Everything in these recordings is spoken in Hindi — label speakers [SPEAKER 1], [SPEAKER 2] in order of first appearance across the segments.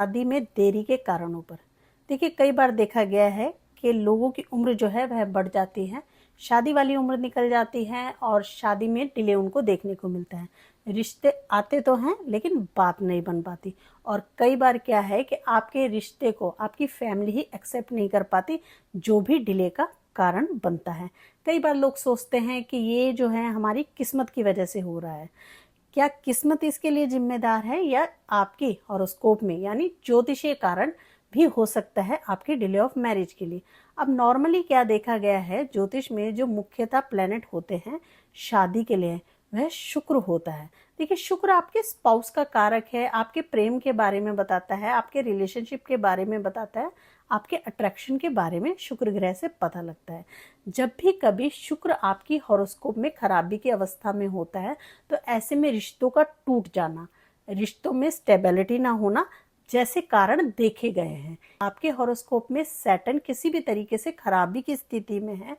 [SPEAKER 1] शादी में देरी के कारणों पर। देखिए, कई बार देखा गया है कि लोगों की उम्र जो है वह बढ़ जाती है, शादी वाली उम्र निकल जाती है और शादी में डिले उनको देखने को मिलता है। रिश्ते आते तो हैं लेकिन बात नहीं बन पाती, और कई बार क्या है कि आपके रिश्ते को आपकी फैमिली ही एक्सेप्ट नहीं कर पाती, जो भी डिले का कारण बनता है। कई बार लोग सोचते हैं कि ये जो है हमारी किस्मत की वजह से हो रहा है। क्या किस्मत इसके लिए जिम्मेदार है, या आपकी हॉरोस्कोप में यानी ज्योतिषीय कारण भी हो सकता है आपके डिले ऑफ मैरिज के लिए? अब नॉर्मली क्या देखा गया है, ज्योतिष में जो मुख्यतः प्लैनेट होते हैं शादी के लिए, वह शुक्र होता है। देखिए, शुक्र आपके स्पाउस का कारक है, आपके प्रेम के बारे में बताता है, आपके रिलेशनशिप के बारे में बताता है, आपके अट्रैक्शन के बारे में शुक्र ग्रह से पता लगता है। जब भी कभी शुक्र आपकी हॉरोस्कोप में खराबी की अवस्था में होता है, तो ऐसे में रिश्तों का टूट जाना, रिश्तों में स्टेबिलिटी ना होना जैसे कारण देखे गए हैं। आपके हॉरोस्कोप में सैटर्न किसी भी तरीके से खराबी की स्थिति में है,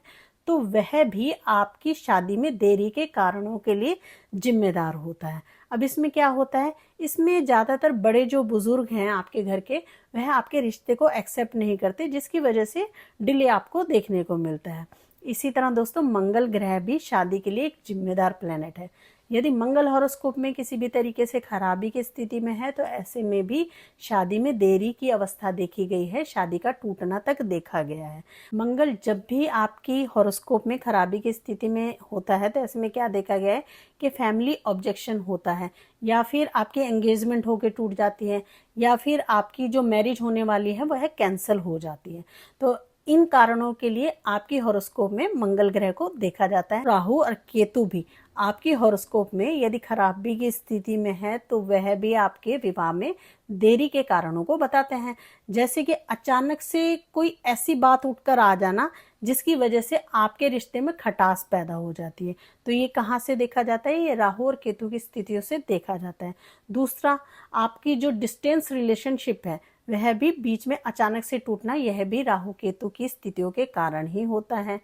[SPEAKER 1] तो वह भी आपकी शादी में देरी के कारणों के लिए जिम्मेदार होता है। अब इसमें क्या होता है, इसमें ज़्यादातर बड़े जो बुजुर्ग हैं आपके घर के, वह आपके रिश्ते को एक्सेप्ट नहीं करते, जिसकी वजह से डिले आपको देखने को मिलता है। इसी तरह दोस्तों, मंगल ग्रह भी शादी के लिए एक जिम्मेदार प्लैनेट है। यदि मंगल हॉरोस्कोप में किसी भी तरीके से खराबी की स्थिति में है, तो ऐसे में भी शादी में देरी की अवस्था देखी गई है, शादी का टूटना तक देखा गया है। मंगल जब भी आपकी हॉरोस्कोप में खराबी की स्थिति में होता है, तो ऐसे में क्या देखा गया है कि फैमिली ऑब्जेक्शन होता है, या फिर आपकी एंगेजमेंट होकर टूट जाती है, या फिर आपकी जो मैरिज होने वाली है वह कैंसिल हो जाती है। तो इन कारणों के लिए आपकी हॉरोस्कोप में मंगल ग्रह को देखा जाता है। राहु और केतु भी आपकी हॉरोस्कोप में यदि खराबी की स्थिति में है, तो वह भी आपके विवाह में देरी के कारणों को बताते हैं। जैसे कि अचानक से कोई ऐसी बात उठकर आ जाना जिसकी वजह से आपके रिश्ते में खटास पैदा हो जाती है, तो ये कहाँ से देखा जाता है? ये राहु और केतु की स्थितियों से देखा जाता है। दूसरा, आपकी जो डिस्टेंस रिलेशनशिप है वह भी बीच में अचानक से टूटना, यह भी राहु केतु की स्थितियों के कारण ही होता है।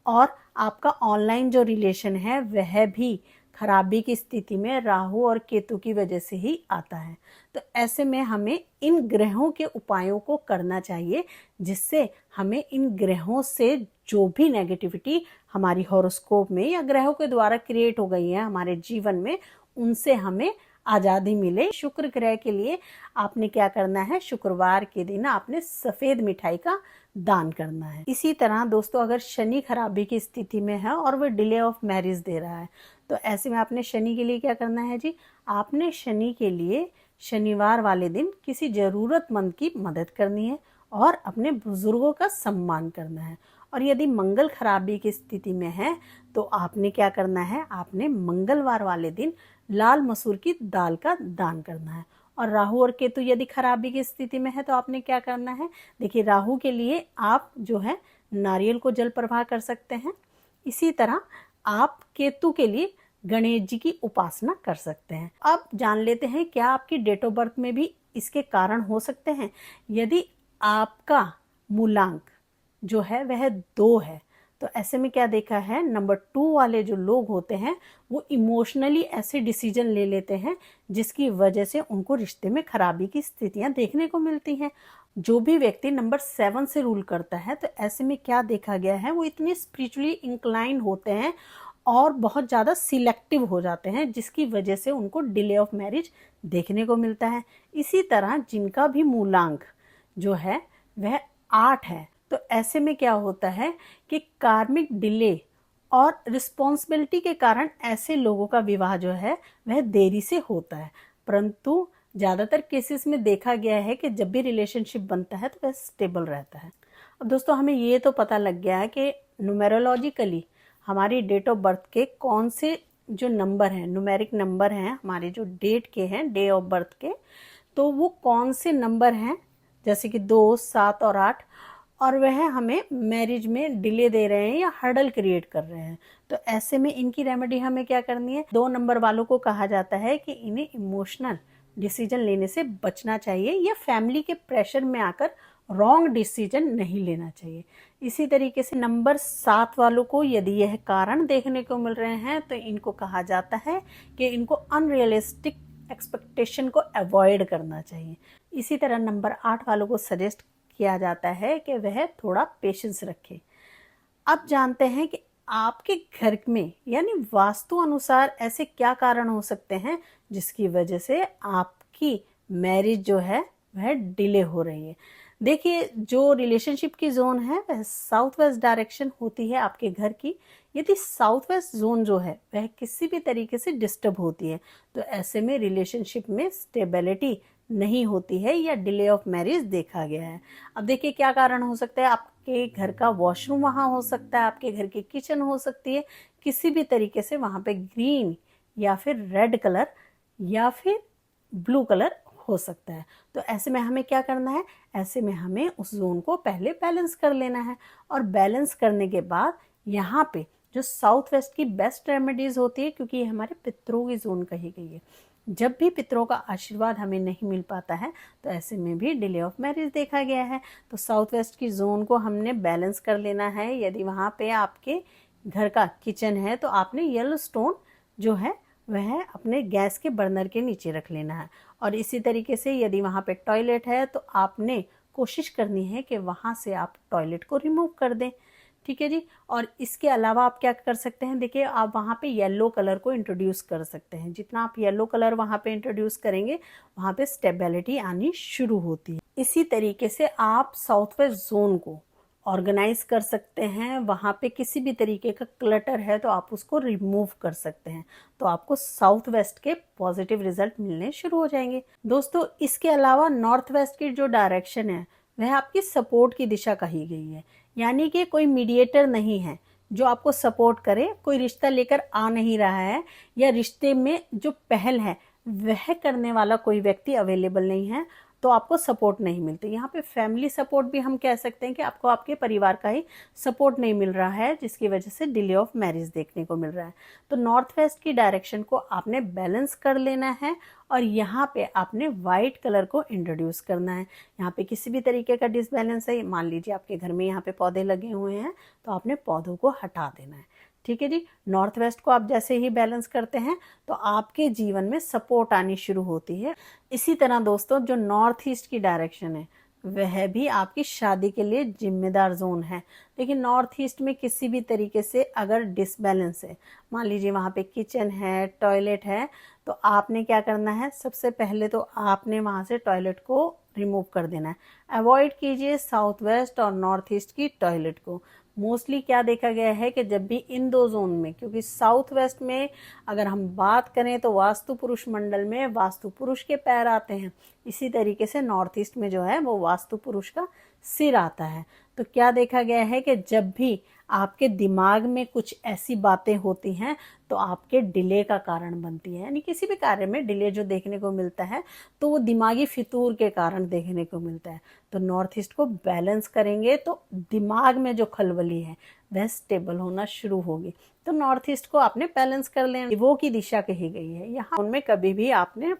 [SPEAKER 1] और आपका ऑनलाइन जो रिलेशन है वह भी खराबी की स्थिति में राहु और केतु की वजह से ही आता है। तो ऐसे में हमें इन ग्रहों के उपायों को करना चाहिए, जिससे हमें इन ग्रहों से जो भी नेगेटिविटी हमारी हॉरोस्कोप में या ग्रहों के द्वारा क्रिएट हो गई है हमारे जीवन में, उनसे हमें आज़ादी मिले। शुक्र ग्रह के लिए आपने क्या करना है, शुक्रवार के दिन आपने सफ़ेद मिठाई का दान करना है। इसी तरह दोस्तों, अगर शनि खराबी की स्थिति में है और वह डिले ऑफ मैरिज दे रहा है, तो ऐसे में आपने शनि के लिए क्या करना है जी, आपने शनि के लिए शनिवार वाले दिन किसी ज़रूरतमंद की मदद करनी है और अपने बुजुर्गों का सम्मान करना है। और यदि मंगल खराबी की स्थिति में है, तो आपने क्या करना है, आपने मंगलवार वाले दिन लाल मसूर की दाल का दान करना है। और राहु और केतु यदि खराबी की स्थिति में है, तो आपने क्या करना है, देखिए राहु के लिए आप जो है नारियल को जल प्रवाह कर सकते हैं। इसी तरह आप केतु के लिए गणेश जी की उपासना कर सकते हैं। अब जान लेते हैं क्या आपकी डेट ऑफ बर्थ में भी इसके कारण हो सकते हैं। यदि आपका मूलांक जो है वह 2 है, तो ऐसे में क्या देखा है, नंबर 2 वाले जो लोग होते हैं वो इमोशनली ऐसे डिसीजन ले लेते हैं जिसकी वजह से उनको रिश्ते में खराबी की स्थितियां देखने को मिलती हैं। जो भी व्यक्ति नंबर 7 से रूल करता है, तो ऐसे में क्या देखा गया है, वो इतने स्पिरिचुअली इंक्लाइन होते हैं और बहुत ज़्यादा सिलेक्टिव हो जाते हैं, जिसकी वजह से उनको डिले ऑफ मैरिज देखने को मिलता है। इसी तरह जिनका भी मूलांक जो है वह 8 है, तो ऐसे में क्या होता है कि कार्मिक डिले और रिस्पॉन्सिबिलिटी के कारण ऐसे लोगों का विवाह जो है वह देरी से होता है। परंतु ज़्यादातर केसेस में देखा गया है कि जब भी रिलेशनशिप बनता है तो वह स्टेबल रहता है। अब दोस्तों, हमें ये तो पता लग गया है कि न्यूमेरोलॉजिकली हमारी डेट ऑफ बर्थ के कौन से जो नंबर हैं, न्यूमेरिक नंबर हैं हमारे जो डेट के हैं, डे ऑफ बर्थ के, तो वो कौन से नंबर हैं, जैसे कि 2, 7 और 8, और वह हमें मैरिज में डिले दे रहे हैं या हर्डल क्रिएट कर रहे हैं। तो ऐसे में इनकी रेमेडी हमें क्या करनी है, 2 नंबर वालों को कहा जाता है कि इन्हें इमोशनल डिसीजन लेने से बचना चाहिए या फैमिली के प्रेशर में आकर रॉन्ग डिसीजन नहीं लेना चाहिए। इसी तरीके से नंबर 7 वालों को यदि यह कारण देखने को मिल रहे हैं, तो इनको कहा जाता है कि इनको अनरियलिस्टिक एक्सपेक्टेशन को अवॉइड करना चाहिए। इसी तरह नंबर 8 वालों को सजेस्ट किया जाता है कि वह थोड़ा पेशेंस रखें। अब जानते हैं कि आपके घर में यानी वास्तु अनुसार ऐसे क्या कारण हो सकते हैं जिसकी वजह से आपकी मैरिज जो है वह डिले हो रही है। देखिए, जो रिलेशनशिप की जोन है वह साउथ वेस्ट डायरेक्शन होती है आपके घर की। यदि साउथ वेस्ट जोन जो है वह किसी भी तरीके से डिस्टर्ब होती है तो ऐसे में रिलेशनशिप में स्टेबिलिटी नहीं होती है या डिले ऑफ मैरिज देखा गया है। अब देखिए क्या कारण हो सकता है। आपके घर का वॉशरूम वहाँ हो सकता है, आपके घर की किचन हो सकती है, किसी भी तरीके से वहाँ पे ग्रीन या फिर रेड कलर या फिर ब्लू कलर हो सकता है। तो ऐसे में हमें क्या करना है, ऐसे में हमें उस जोन को पहले बैलेंस कर लेना है और बैलेंस करने के बाद यहाँ पे जो साउथ वेस्ट की बेस्ट रेमेडीज होती है, क्योंकि ये हमारे पितरों की जोन कही गई है, जब भी पितरों का आशीर्वाद हमें नहीं मिल पाता है तो ऐसे में भी डिले ऑफ मैरिज देखा गया है। तो साउथ वेस्ट की जोन को हमने बैलेंस कर लेना है। यदि वहाँ पे आपके घर का किचन है तो आपने येलो स्टोन जो है वह अपने गैस के बर्नर के नीचे रख लेना है। और इसी तरीके से यदि वहाँ पे टॉयलेट है तो आपने कोशिश करनी है कि वहाँ से आप टॉयलेट को रिमूव कर दें। ठीक है जी। और इसके अलावा आप क्या कर सकते हैं, देखिए आप वहाँ पे येलो कलर को इंट्रोड्यूस कर सकते हैं। जितना आप येलो कलर वहाँ पे इंट्रोड्यूस करेंगे वहाँ पे स्टेबिलिटी आनी शुरू होती है। इसी तरीके से आप साउथ वेस्ट जोन को ऑर्गेनाइज कर सकते हैं। वहाँ पे किसी भी तरीके का क्लटर है तो आप उसको रिमूव कर सकते हैं, तो आपको साउथ वेस्ट के पॉजिटिव रिजल्ट मिलने शुरू हो जाएंगे। दोस्तों, इसके अलावा नॉर्थ वेस्ट की जो डायरेक्शन है वह आपकी सपोर्ट की दिशा कही गई है, यानी कि कोई मीडिएटर नहीं है जो आपको सपोर्ट करे। कोई रिश्ता लेकर आ नहीं रहा है या रिश्ते में जो पहल है वह करने वाला कोई व्यक्ति अवेलेबल नहीं है, तो आपको सपोर्ट नहीं मिलती। यहाँ पे फैमिली सपोर्ट भी हम कह सकते हैं कि आपको आपके परिवार का ही सपोर्ट नहीं मिल रहा है, जिसकी वजह से डिले ऑफ मैरिज देखने को मिल रहा है। तो नॉर्थ वेस्ट की डायरेक्शन को आपने बैलेंस कर लेना है और यहाँ पे आपने वाइट कलर को इंट्रोड्यूस करना है। यहाँ पे किसी भी तरीके का डिसबैलेंस है, मान लीजिए आपके घर में यहाँ पे पौधे लगे हुए हैं तो आपने पौधों को हटा देना है। ठीक है जी। नॉर्थ वेस्ट को आप जैसे ही बैलेंस करते हैं तो आपके जीवन में सपोर्ट आनी शुरू होती है। इसी तरह दोस्तों, जो नॉर्थ ईस्ट की डायरेक्शन है वह भी आपकी शादी के लिए जिम्मेदार जोन है। लेकिन नॉर्थ ईस्ट में किसी भी तरीके से अगर डिसबैलेंस है, मान लीजिए वहाँ पे किचन है, टॉयलेट है, तो आपने क्या करना है, सबसे पहले तो आपने वहाँ से टॉयलेट को रिमूव कर देना है। अवॉइड कीजिए साउथ वेस्ट और नॉर्थ ईस्ट की टॉयलेट को। मोस्टली क्या देखा गया है कि जब भी इन दो जोन में, क्योंकि साउथ वेस्ट में अगर हम बात करें तो वास्तु पुरुष मंडल में वास्तु पुरुष के पैर आते हैं, इसी तरीके से नॉर्थ ईस्ट में जो है वो वास्तु पुरुष का सिर आता है। तो क्या देखा गया है कि जब भी आपके दिमाग में कुछ ऐसी बातें होती हैं तो आपके डिले का कारण बनती है। यानी किसी भी कार्य में डिले जो देखने को मिलता है तो वो दिमागी फितूर के कारण देखने को मिलता है। तो नॉर्थ ईस्ट को बैलेंस करेंगे तो दिमाग में जो खलबली है वह स्टेबल होना शुरू होगी। तो नॉर्थ ईस्ट को आपने बैलेंस कर लें, वो की दिशा कही गई है। यहाँ उनमें कभी भी आपने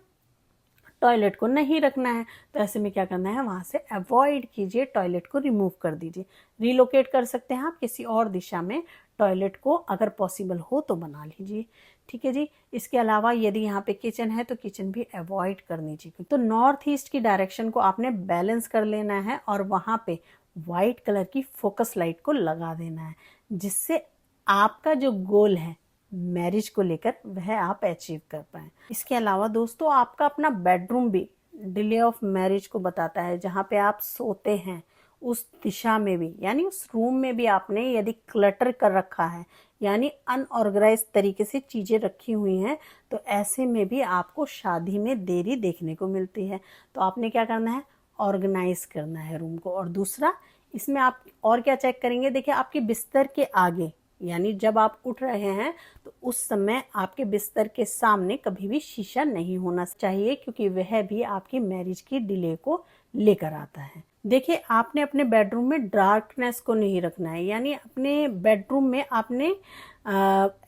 [SPEAKER 1] टॉयलेट को नहीं रखना है, तो ऐसे में क्या करना है, वहाँ से अवॉइड कीजिए, टॉयलेट को रिमूव कर दीजिए। रिलोकेट कर सकते हैं आप किसी और दिशा में, टॉयलेट को अगर पॉसिबल हो तो बना लीजिए। ठीक है जी। इसके अलावा यदि यहाँ पे किचन है तो किचन भी अवॉइड करनी चाहिए। तो नॉर्थ ईस्ट की डायरेक्शन को आपने बैलेंस कर लेना है और वहाँ पे वाइट कलर की फोकस लाइट को लगा देना है, जिससे आपका जो गोल है मैरिज को लेकर वह आप अचीव कर पाएं। इसके अलावा दोस्तों, आपका अपना बेडरूम भी डिले ऑफ मैरिज को बताता है। जहाँ पे आप सोते हैं उस दिशा में भी, यानी उस रूम में भी आपने यदि क्लटर कर रखा है, यानी अनऑर्गेनाइज तरीके से चीज़ें रखी हुई हैं, तो ऐसे में भी आपको शादी में देरी देखने को मिलती है। तो आपने क्या करना है, ऑर्गेनाइज करना है रूम को। और दूसरा, इसमें आप और क्या चेक करेंगे, देखिए आपके बिस्तर के आगे, यानी जब आप उठ रहे हैं तो उस समय आपके बिस्तर के सामने कभी भी शीशा नहीं होना चाहिए, क्योंकि वह भी आपकी मैरिज की डिले को लेकर आता है। देखिए, आपने अपने बेडरूम में डार्कनेस को नहीं रखना है, यानी अपने बेडरूम में आपने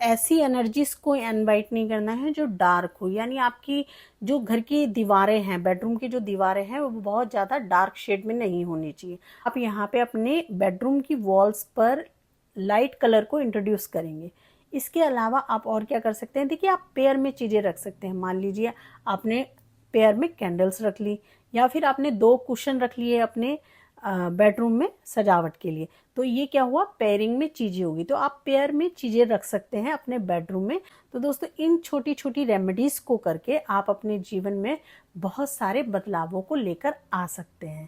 [SPEAKER 1] ऐसी एनर्जीज को इनवाइट नहीं करना है जो डार्क हो। यानी आपकी जो घर की दीवारें हैं, बेडरूम की जो दीवारें हैं, वो बहुत ज़्यादा डार्क शेड में नहीं होनी चाहिए। आप यहाँ पे अपने बेडरूम की वॉल्स पर लाइट कलर को इंट्रोड्यूस करेंगे। इसके अलावा आप और क्या कर सकते हैं, देखिए आप पेयर में चीज़ें रख सकते हैं। मान लीजिए आपने पेयर में कैंडल्स रख ली, या फिर आपने 2 कुशन रख लिए अपने बेडरूम में सजावट के लिए, तो ये क्या हुआ, पेयरिंग में चीजें होगी। तो आप पेयर में चीजें रख सकते हैं अपने बेडरूम में। तो दोस्तों इन छोटी छोटी रेमेडीज को करके आप अपने जीवन में बहुत सारे बदलावों को लेकर आ सकते हैं।